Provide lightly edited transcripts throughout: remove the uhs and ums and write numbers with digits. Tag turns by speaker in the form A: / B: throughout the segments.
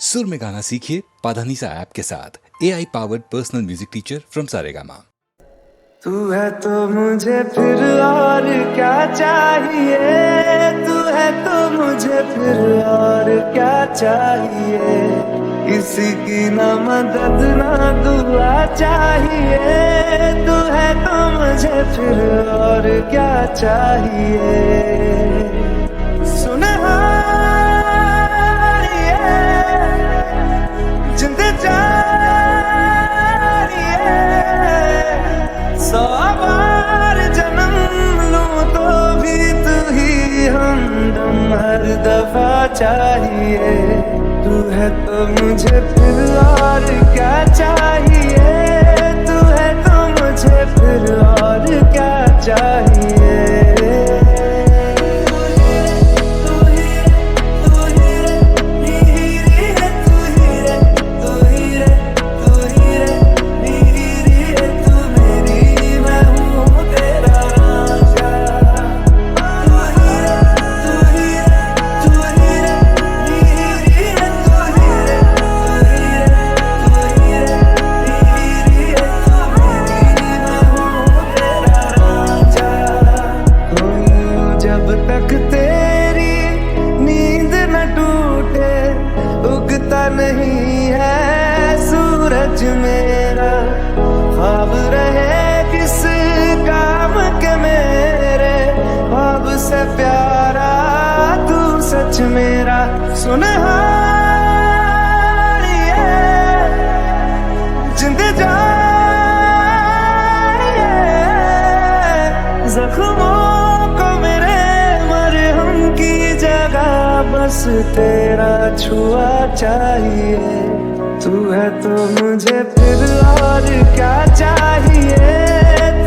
A: सुर में गाना सीखिए पाधानीसा ऐप के साथ AI powered personal music teacher from Saregama.
B: तू है तो मुझे फिर और क्या चाहिए, तू है तो मुझे फिर और क्या चाहिए। किसी की ना मदद ना दुआ चाहिए, तू है तो मुझे फिर और क्या चाहिए। सुन जिंद सौ बार जन्म लूं तो भी तू ही हमदम हर दफा चाहिए। तू है तो मुझे फिर और क्या चाहिए, तू है तो मुझे फिर और क्या चाहिए। नहीं है सूरज मेरा, ख्वाब रहे किस काम के मेरे, ख्वाब से प्यारा तू सच मेरा। सुन जिंद जख्मों को मेरे मरहम की जगह बस तेरा छुआ चाहिए। तू है तो मुझे फिर और क्या चाहिए,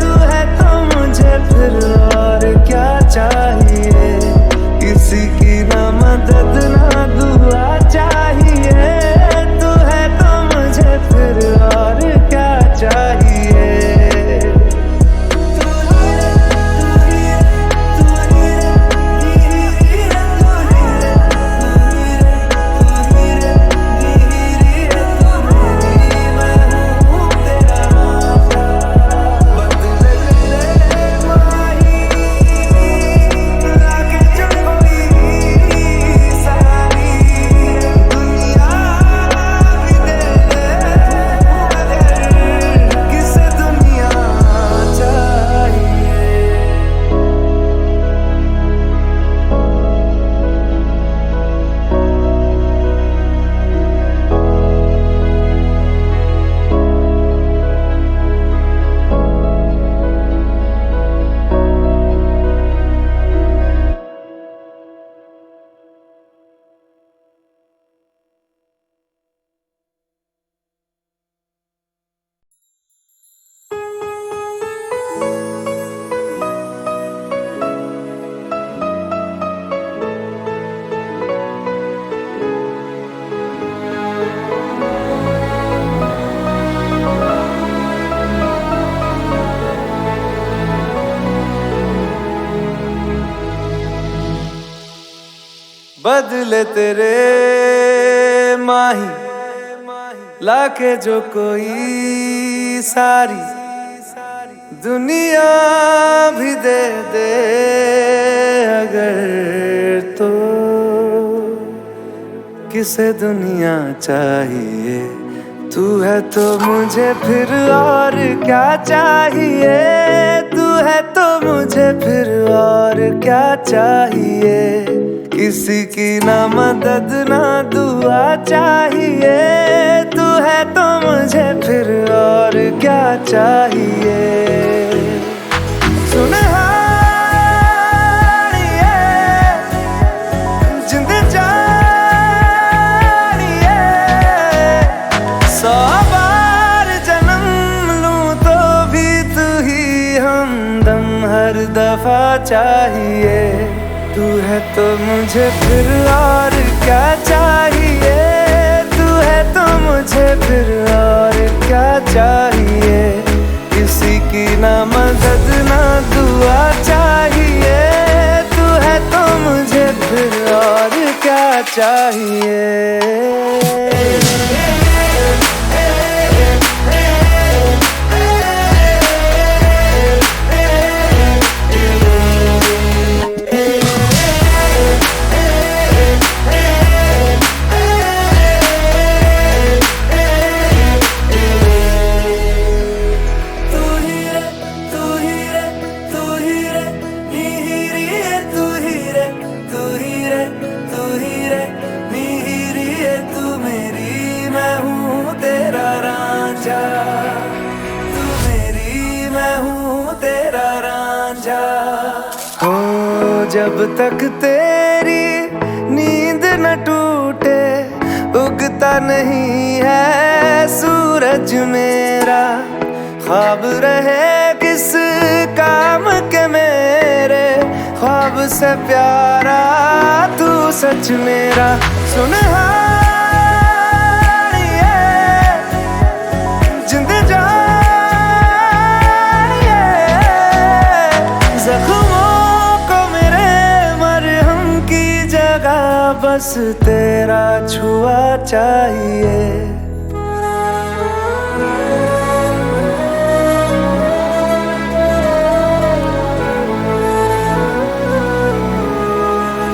B: तू है तो मुझे फिर और क्या चाहिए। किसी की ना मदद ना दुआ चाहिए, तू है तो मुझे फिर और क्या चाहिए। बदले तेरे माही लाके जो कोई सारी दुनिया भी दे दे अगर, तो किसे दुनिया चाहिए। तू है तो मुझे फिर और क्या चाहिए, तू है तो मुझे फिर और क्या चाहिए। किसी की ना मदद ना दुआ चाहिए, तू है तो मुझे फिर और क्या चाहिए। सुन जिंद जानिए, 100 बार जन्म लूं तो भी तू ही हमदम हर दफा चाहिए। तू है तो मुझे फिर और क्या चाहिए, तू है तो मुझे फिर और क्या चाहिए। किसी की ना मदद ना दुआ चाहिए, तू है तो मुझे फिर और क्या चाहिए। जब तक तेरी नींद न टूटे उगता नहीं है सूरज मेरा। ख्वाब रहे किस काम के मेरे, ख्वाब से प्यारा तू सच मेरा। सुन जिंद जानिए जख्मों को मेरे मरहम की जगह बस तेरा छुआ चाहिए।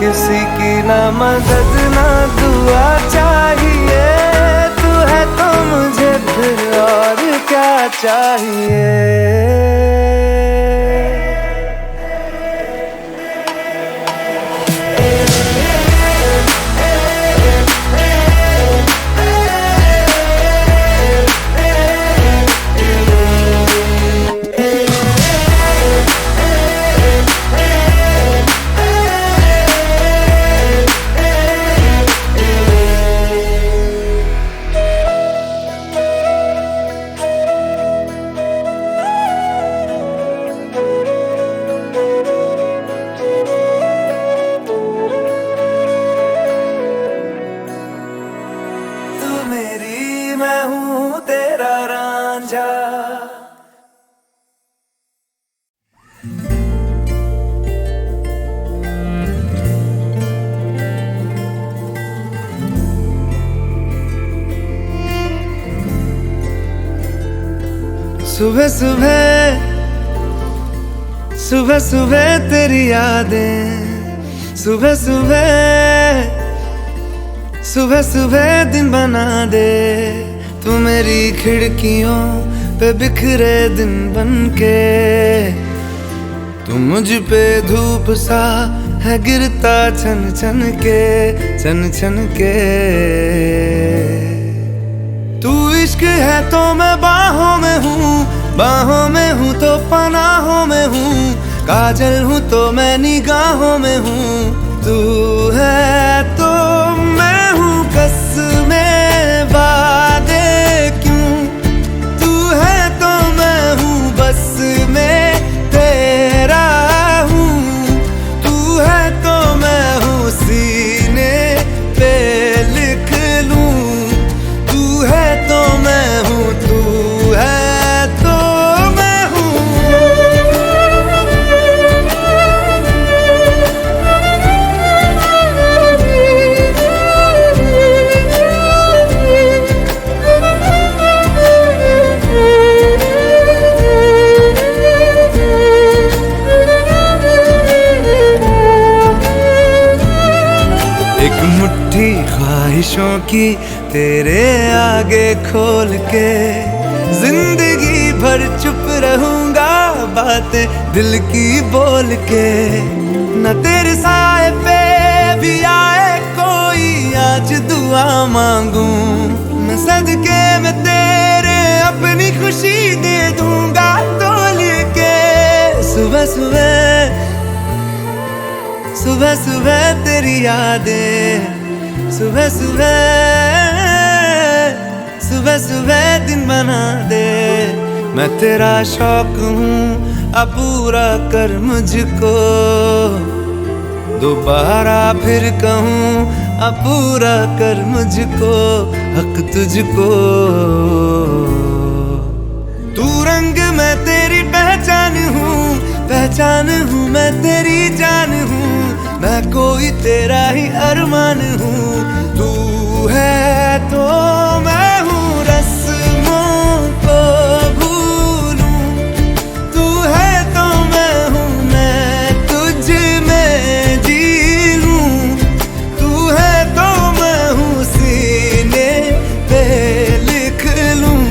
B: किसी की ना मदद ना दुआ चाहिए, तू है तो मुझे फिर और क्या चाहिए। मैं हूँ तेरा रांझा। सुबह सुबह सुबह सुबह तेरी यादें, सुबह सुबह सुबह सुबह दिन बना दे। तू मेरी खिड़कियों पे बिखरे दिन बनके, तू मुझ पे धूप सा है गिरता छन छन के, छन छन के। तू इश्क है तो मैं बाहों में हूँ, बाहों में हूँ तो पनाहों में हूँ, काजल हूँ तो मैं निगाहों में हूँ। तू है तो मैं हूँ कसमें वादे क्यों, तू है तो मैं हूँ बस में तेरा हूँ। तू है तो मैं हूँ सीने पे लिख लूँ, तू है तो मैं हूँ, तू है तो मैं हूँ। एक मुट्ठी ख्वाहिशों की तेरे आगे खोल के, जिंदगी भर चुप रहूंगा बातें दिल की बोल के। न तेरे साए पे भी आए कोई आज दुआ मांगूं, मैं सदके में तेरे अपनी खुशी दे दूंगा तोल के। सुबह सुबह सुबह सुबह तेरी यादें, सुबह सुबह सुबह सुबह दिन बना दे। मैं तेरा शौक हूँ अब पूरा कर मुझको, दोबारा फिर कहूँ अब पूरा कर मुझको, हक तुझको। तू रंग मैं तेरी पहचान हूँ, पहचान हूँ मैं तेरी जान हूँ, मैं कोई तेरा ही अरमान हूँ। तू है तो मैं हूँ रस्मों को भूलूं, तू है तो मैं हूँ मैं तुझ में जी लूं। तू है तो मैं हूँ सीने पे लिख लूं,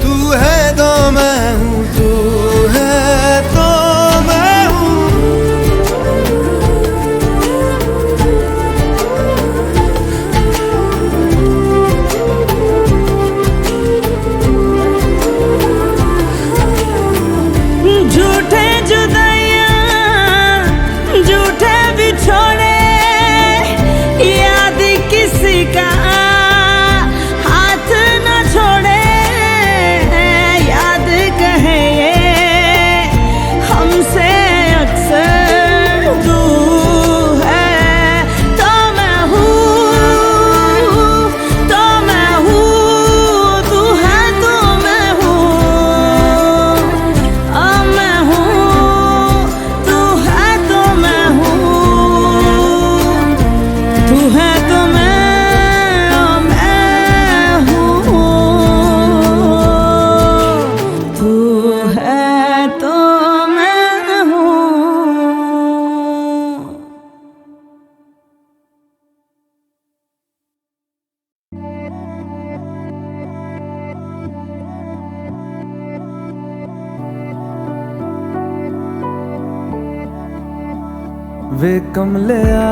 B: तू है तो मैं हूँ, तू है तो मैं हूँ। वे कमलिया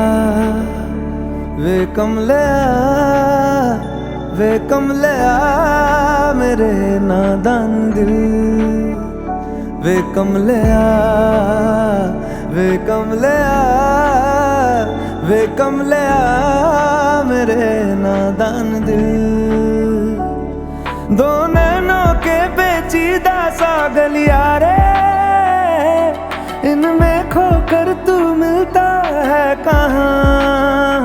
B: वे कमलिया वे कमलिया मेरे नादान दिल वे कमलिया वे कमलिया वे कमलिया मेरे नादान दिल दो नैनों के पेचीदा सा गलियारे इनमें खोकर तू मिलता है कहाँ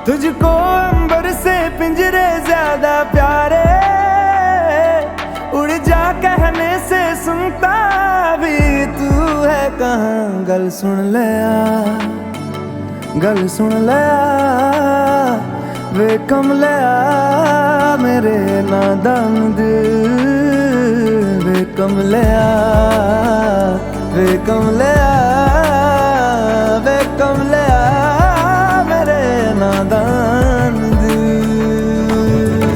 B: तुझको अंबर से पिंजरे ज्यादा प्यारे उड़ जा कहने से सुनता भी तू है कहाँ गल सुन लिया वे कमलिया मेरे नादान दिल वे कमलिया वे कमलिया वे कमलिया मेरे नादान दिल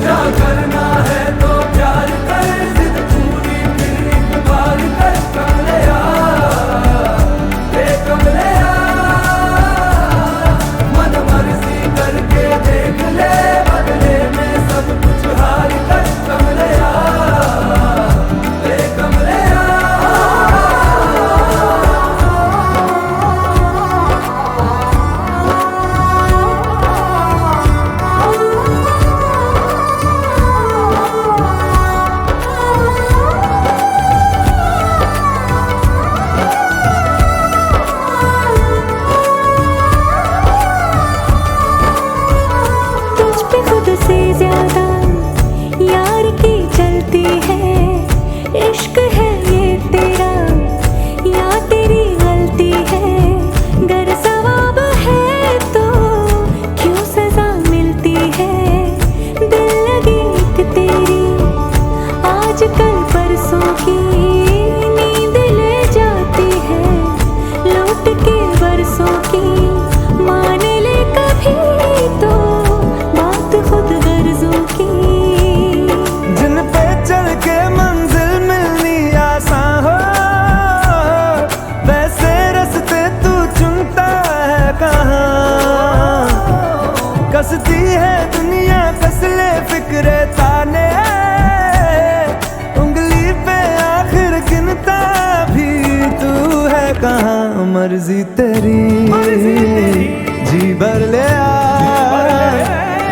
B: क्या करना है तो प्यार कर जिद पूरी फिर एक बार कर कमलिया वे कमलिया मन मर्जी करके देख ले बदले में सब कुछ हार कर कमलिया वे कमलिया
C: तुझ पे खुद से ज्यादा यार की चलती है इश्क है ये तेरा या तेरी गलती है गर सवाब है तो क्यों सजा मिलती है दिल लगी एक तेरी आज कल परसों की नींद ले जाती है लौट के बरसों की मान ले कभी तो बात खुद गर्जों की
B: जिन पे चल के मंजिल मिलनी आसान हो वैसे रास्ते तू चुनता है कहाँ कसती है दुनिया कसले फिक्रे ताने उंगली पे आखिर गिनता भी तू है कहाँ मर्जी तेरी जी भर ले आ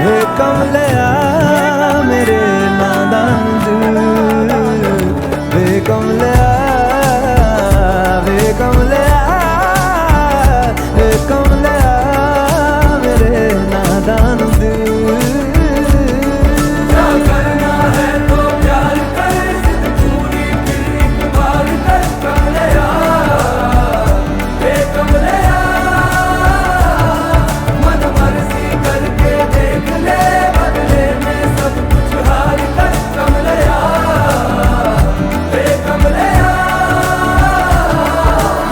B: वे कमलिया मेरे नादान दिल वे कमलिया वे कमलिया वे कमलिया मेरे नादान दिल क्या करना है तो प्यार कर जिद पूरी फिर एक बार कर कमलिया वे कमलिया मन मर्जी करके देख ले बदले में सब कुछ हार कर कमलिया वे कमलिया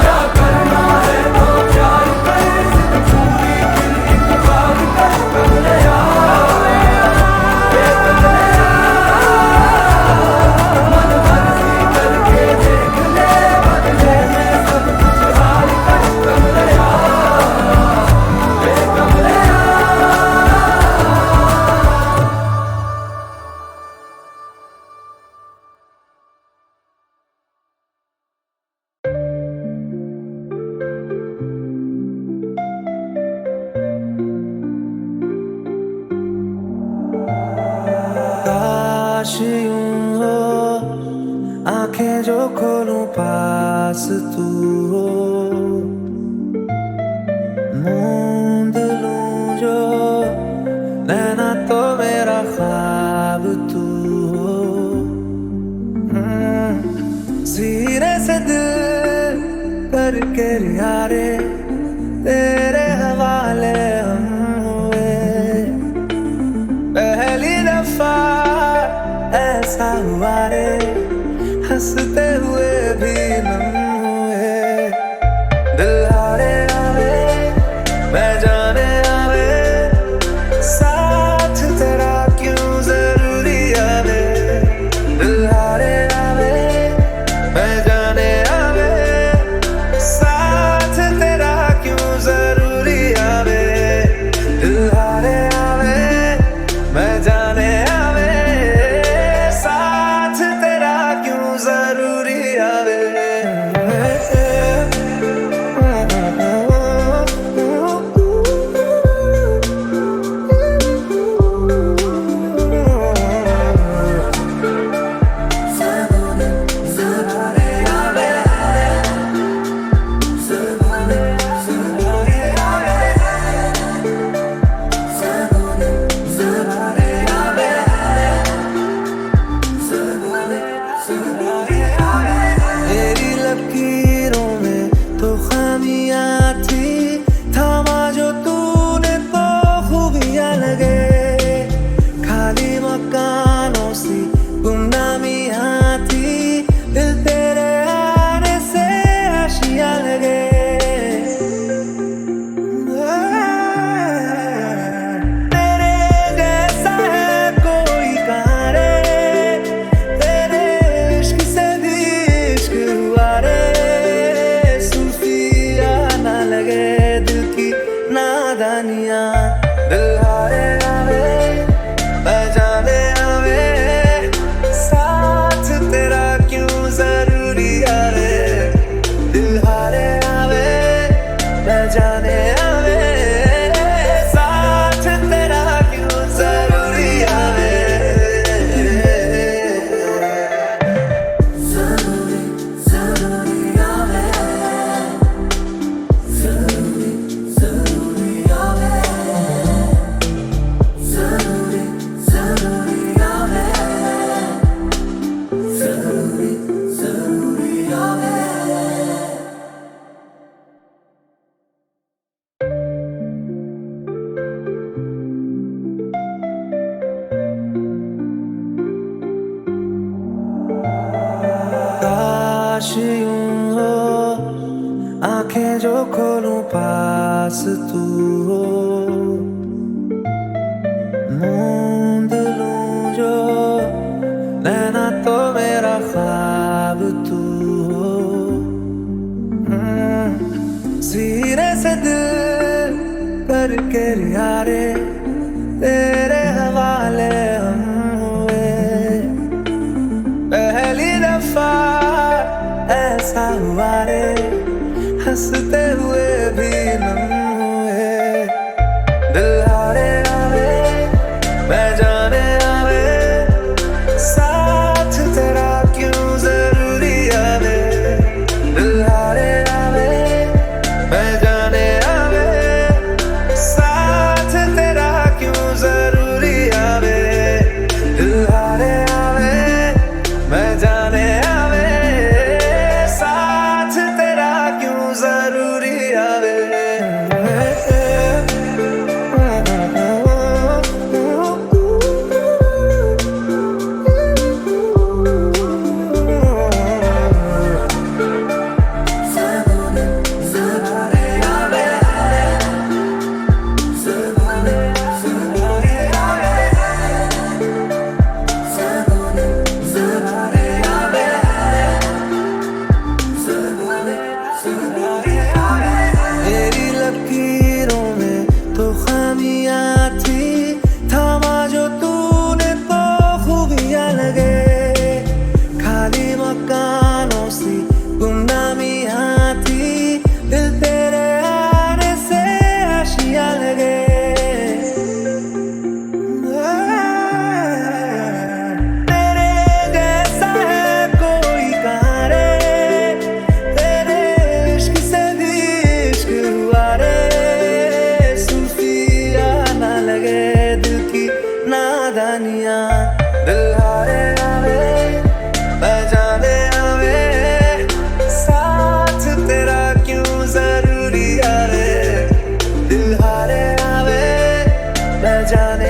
B: क्या करना है तो प्यार कर जिद पूरी फिर एक बार कर कमलिया वे कमलिया मन मर्जी करके देख ले बदले में सब कुछ हार कर कमलिया वे कमलिया काश यूं हो आंखें जो खोलूं पास तू हो मूंद लूं जो नैना तो मेरा ख्वाब तू हो सीने से दिल करके यारे तेरे हवाले हम हुए पहली दफा ऐसा हुआ रे हंसते हुए भी नम हुए दिल हारे आवे मैं जाने आवे साथ तेरा क्यों जरूरी आवे दिल हारे आवे मैं जाने आवे साथ तेरा क्यों काश यूं हो आंखें जो खोलूं पास तू हो, मूंद लूं जो नैना तो मेरा ख्वाब तू हो। सीने से दिल करके यारे तेरे हवाले हम हुए, पहली दफा ऐसा हुआ रे हंसते हुए भी नम हुए। दिल हारे आवे मैं जाने आवे साथ तेरा क्यों जरूरी आवे। दिल हारे आवे मैं जाने आवे साथ तेरा क्यों जरूरी आवे। दिल हारे आवे मैं जाने आवे साथ तेरा क्यों जरूरी आवे। मेरी लकीरों में तो खामियां थी, थामा जो तूने तो खूबियां लगे। खाली मकानों सी गुमनामियां थी, दिल तेरे आने से आशियां लगे। तेरे जैसा है कोई कहाँ रे, तेरे इश्क से भी इश्क हुआ रे। सूफिया ना लगे दिल की नादानियाँ। दिल हारे आवे मैं जाने आवे साथ तेरा क्यों जरूरी आवे। दिल हारे आवे मैं जाने